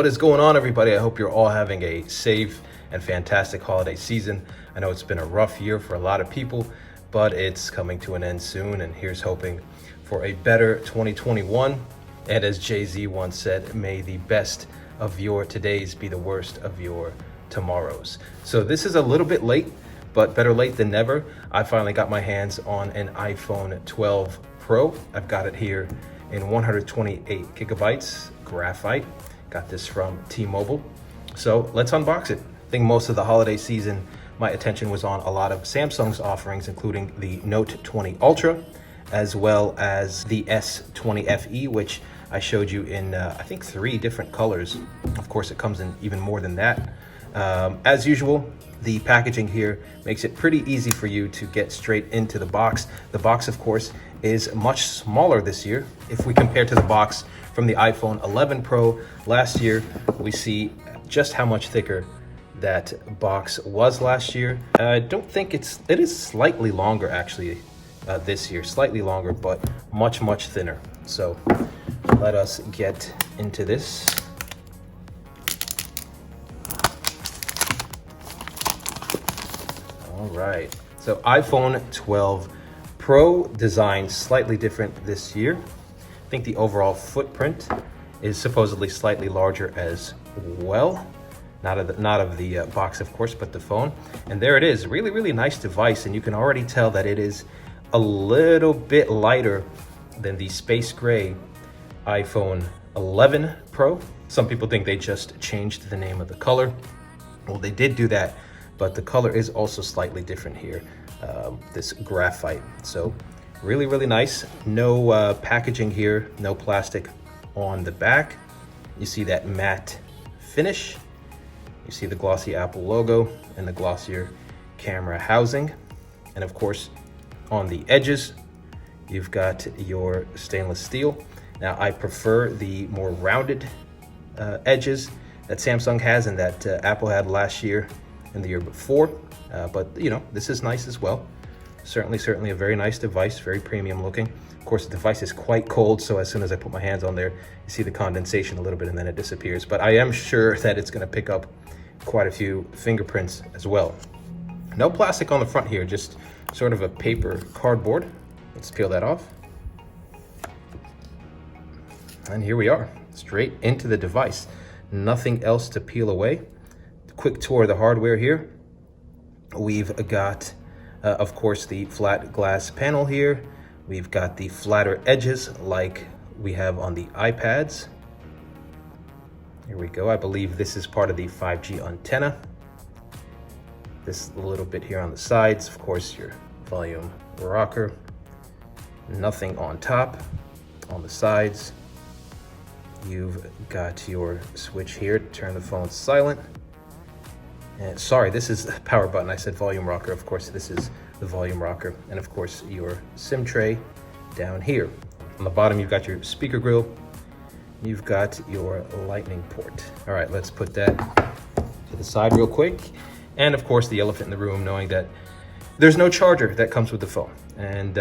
What is going on, everybody? I hope you're all having a safe and fantastic holiday season. I know it's been a rough year for a lot of people, but it's coming to an end soon, and here's hoping for a better 2021. And as Jay-Z once said, may the best of your todays be the worst of your tomorrows. So this is a little bit late, but better late than never. I finally got my hands on an iPhone 12 Pro. I've got it here in 128 gigabytes, Graphite. Got this from T-Mobile. So let's unbox it. I think most of the holiday season, my attention was on a lot of Samsung's offerings, including the Note 20 Ultra, as well as the S20 FE, which I showed you in, I think, 3 different colors. Of course, it comes in even more than that. As usual, the packaging here makes it pretty easy for you to get straight into the box. The box, of course, is much smaller this year. If we compare to the box from the iPhone 11 Pro last year, we see just how much thicker that box was last year. I don't think it is slightly longer actually this year, slightly longer, but much thinner. So let us get into this. All right, so iPhone 12 Pro design slightly different this year. I think the overall footprint is supposedly slightly larger as well. Not of the box, of course, but the phone. And there it is, really nice device. And you can already tell that it is a little bit lighter than the space gray iPhone 11 Pro. Some people think they just changed the name of the color. Well, they did do that, but the color is also slightly different here, this graphite. So really nice. No packaging here, no plastic on the back. You see that matte finish. You see the glossy Apple logo and the glossier camera housing. And of course, on the edges, you've got your stainless steel. Now, I prefer the more rounded edges that Samsung has and that Apple had last year and the year before. But you know, this is nice as well. Certainly a very nice device, very premium looking. Of course, the device is quite cold, so as soon as I put my hands on there, you see the condensation a little bit and then it disappears. But I am sure that it's gonna pick up quite a few fingerprints as well. No plastic on the front here, just sort of a paper cardboard. Let's peel that off. And here we are, straight into the device. Nothing else to peel away. Quick tour of the hardware here. We've got, of course, the flat glass panel here. We've got the flatter edges like we have on the iPads. Here we go. I believe this is part of the 5G antenna. This little bit here on the sides, of course, your volume rocker. Nothing on top. On the sides, you've got your switch here to turn the phone silent. And sorry, this is the power button. I said volume rocker. Of course, this is the volume rocker. And of course, your SIM tray down here. On the bottom, you've got your speaker grill. You've got your lightning port. All right, let's put that to the side real quick. And of course, the elephant in the room, knowing that there's no charger that comes with the phone. And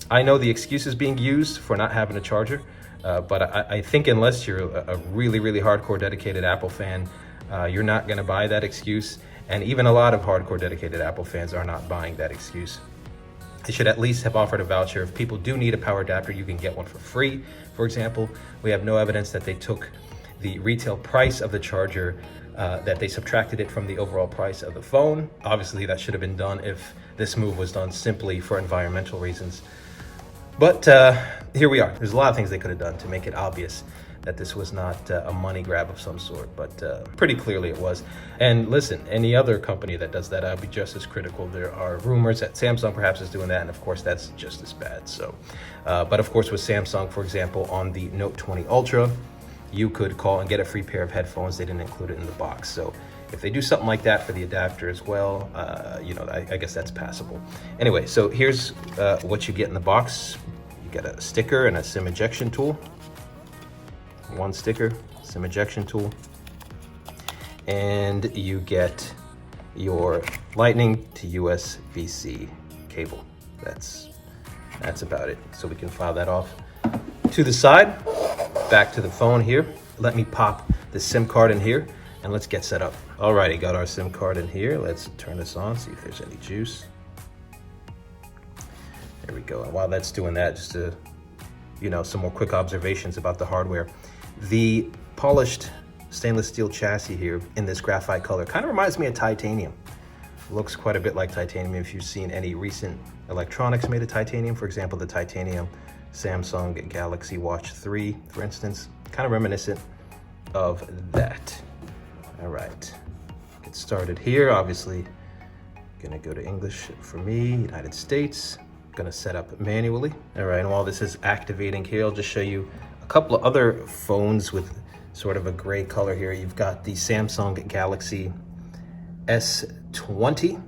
I know the excuse is being used for not having a charger, but I think unless you're a really hardcore dedicated Apple fan, you're not gonna buy that excuse. And even a lot of hardcore dedicated Apple fans are not buying that excuse. They should at least have offered a voucher. If people do need a power adapter, you can get one for free. For example, we have no evidence that they took the retail price of the charger, that they subtracted it from the overall price of the phone. Obviously, that should have been done if this move was done simply for environmental reasons. But here we are. There's a lot of things they could have done to make it obvious that this was not a money grab of some sort, but pretty clearly it was. And listen, any other company that does that, I'll be just as critical. There are rumors that Samsung perhaps is doing that, and of course that's just as bad. So, but of course with Samsung, for example, on the Note 20 Ultra, you could call and get a free pair of headphones. They didn't include it in the box. So if they do something like that for the adapter as well, you know, I guess that's passable. Anyway, so here's what you get in the box. You get a sticker and a SIM ejection tool. One sticker, SIM ejection tool, and you get your lightning to USB-C cable. That's about it. So we can file that off to the side. Back to the phone here. Let me pop the SIM card in here and let's get set up. Alrighty, got our SIM card in here. Let's turn this on, see if there's any juice. There we go. And while that's doing that, just to, some more quick observations about the hardware. The polished stainless steel chassis here in this graphite color kind of reminds me of titanium. Looks quite a bit like titanium if you've seen any recent electronics made of titanium. For example, the titanium Samsung Galaxy Watch 3, for instance, kind of reminiscent of that. All right, get started here. Obviously, gonna go to English for me, United States. Gonna set up manually. All right, and while this is activating here, I'll just show you a couple of other phones with sort of a gray color here. You've got the Samsung Galaxy S20,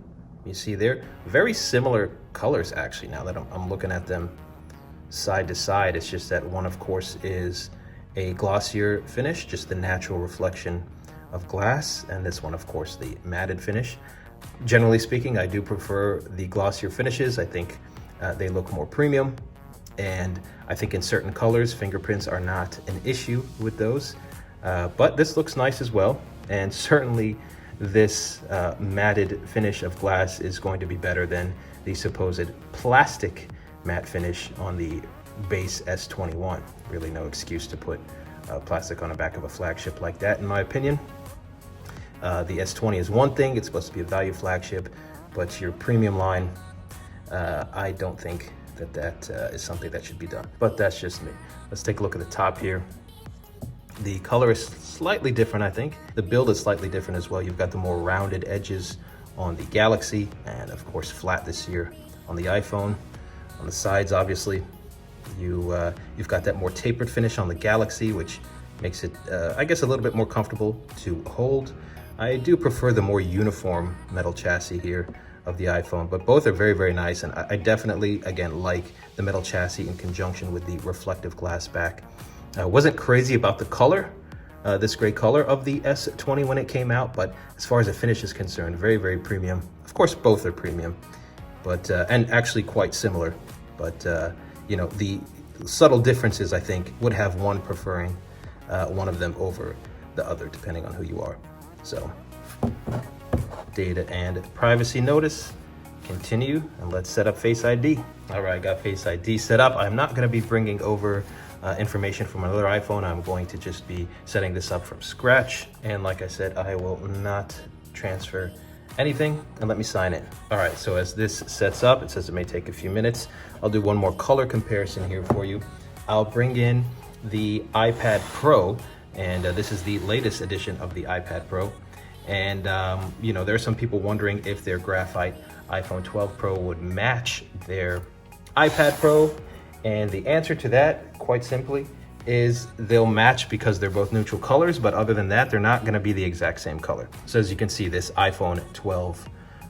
you see there. Very similar colors actually, now that I'm looking at them side to side. It's just that one, of course, is a glossier finish, just the natural reflection of glass, and this one, of course, the matted finish. Generally speaking, I do prefer the glossier finishes. I think they look more premium, and I think in certain colors, fingerprints are not an issue with those. But this looks nice as well, and certainly this matted finish of glass is going to be better than the supposed plastic matte finish on the base S21. Really no excuse to put plastic on the back of a flagship like that, in my opinion. The S20 is one thing, it's supposed to be a value flagship, but your premium line, I don't think that is something that should be done, but that's just me. Let's take a look at the top here. The color is slightly different, I think. The build is slightly different as well. You've got the more rounded edges on the Galaxy, and of course flat this year on the iPhone. On the sides, obviously, you've got that more tapered finish on the Galaxy, which makes it, I guess, a little bit more comfortable to hold. I do prefer the more uniform metal chassis here of the iPhone, but both are very, very nice, and I definitely, again, like the metal chassis in conjunction with the reflective glass back. I wasn't crazy about the color, this gray color of the S20 when it came out, but as far as the finish is concerned, very, very premium. Of course, both are premium, but and actually quite similar. But the subtle differences, I think, would have one preferring one of them over the other, depending on who you are. So, data and privacy notice. Continue, and let's set up Face ID. All right, got Face ID set up. I'm not going to be bringing over information from another iPhone. I'm going to just be setting this up from scratch. And like I said, I will not transfer anything, and let me sign in. All right, so as this sets up, it says it may take a few minutes. I'll do one more color comparison here for you. I'll bring in the iPad Pro, and this is the latest edition of the iPad Pro. And there are some people wondering if their Graphite iPhone 12 Pro would match their iPad Pro. And the answer to that, quite simply, is they'll match because they're both neutral colors, but other than that, they're not gonna be the exact same color. So as you can see, this iPhone 12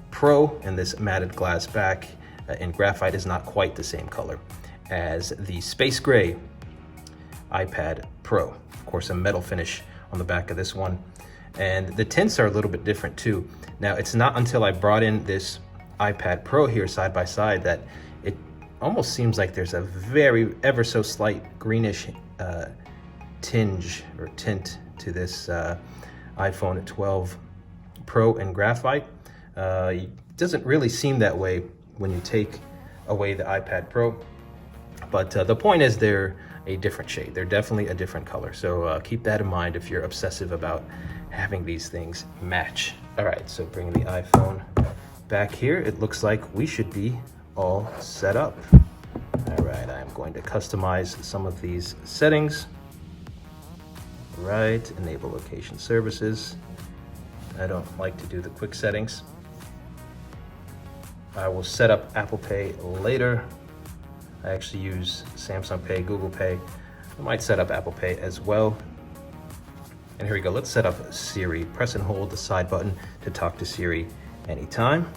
Pro and this matted glass back in graphite is not quite the same color as the space gray iPad Pro. Of course, a metal finish on the back of this one. And the tints are a little bit different too. Now, it's not until I brought in this iPad Pro here side by side that it almost seems like there's a very ever so slight greenish tinge or tint to this iPhone 12 Pro in graphite. It doesn't really seem that way when you take away the iPad Pro, but the point is they're a different shade. They're definitely a different color. So keep that in mind if you're obsessive about having these things match. All right, so bringing the iPhone back here, it looks like we should be all set up. All right, I'm going to customize some of these settings. Right, enable location services. I don't like to do the quick settings. I will set up Apple Pay later. I actually use Samsung Pay, Google Pay. I might set up Apple Pay as well. And here we go, let's set up Siri. Press and hold the side button to talk to Siri anytime.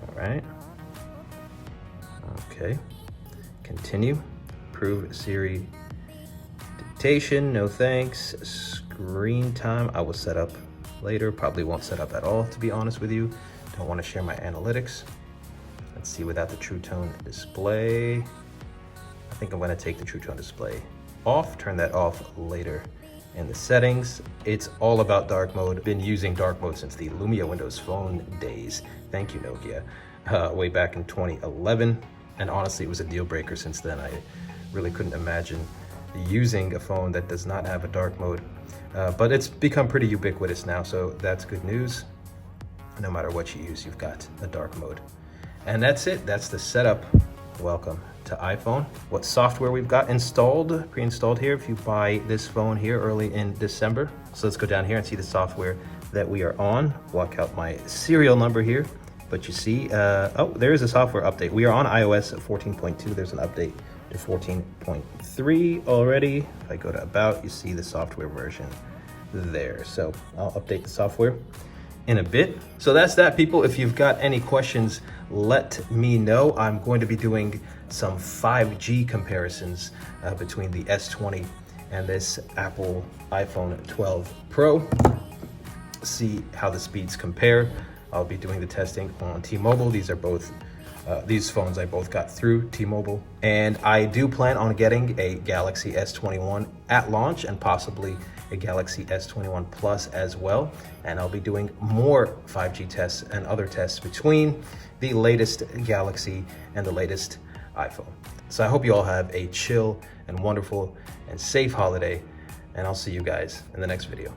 All right. Okay, continue. Approve Siri dictation, no thanks. Screen time, I will set up later. Probably won't set up at all, to be honest with you. Don't want to share my analytics. Let's see, without the True Tone display. I think I'm going to take the True Tone display off, turn that off later In the settings, it's all about dark mode. Been using dark mode since the Lumia Windows Phone days. Thank you, Nokia. Way back in 2011. And honestly, it was a deal breaker since then. I really couldn't imagine using a phone that does not have a dark mode. But it's become pretty ubiquitous now, so that's good news. No matter what you use, you've got a dark mode. And that's it. That's the setup. Welcome to iPhone. What software we've got installed, pre-installed here if you buy this phone here early in December. So let's go down here and see the software that we are on. Block out my serial number here. But you see, oh, there is a software update. We are on iOS 14.2. There's an update to 14.3 already. If I go to About, you see the software version there. So I'll update the software in a bit. So that's that, people. If you've got any questions, let me know. I'm going to be doing some 5G comparisons between the S20 and this Apple iPhone 12 Pro. See how the speeds compare. I'll be doing the testing on T-Mobile. These are both these phones I both got through T-Mobile. And I do plan on getting a Galaxy S21 at launch and possibly a Galaxy S21 Plus as well. And I'll be doing more 5G tests and other tests between the latest Galaxy and the latest iPhone. So I hope you all have a chill and wonderful and safe holiday, and I'll see you guys in the next video.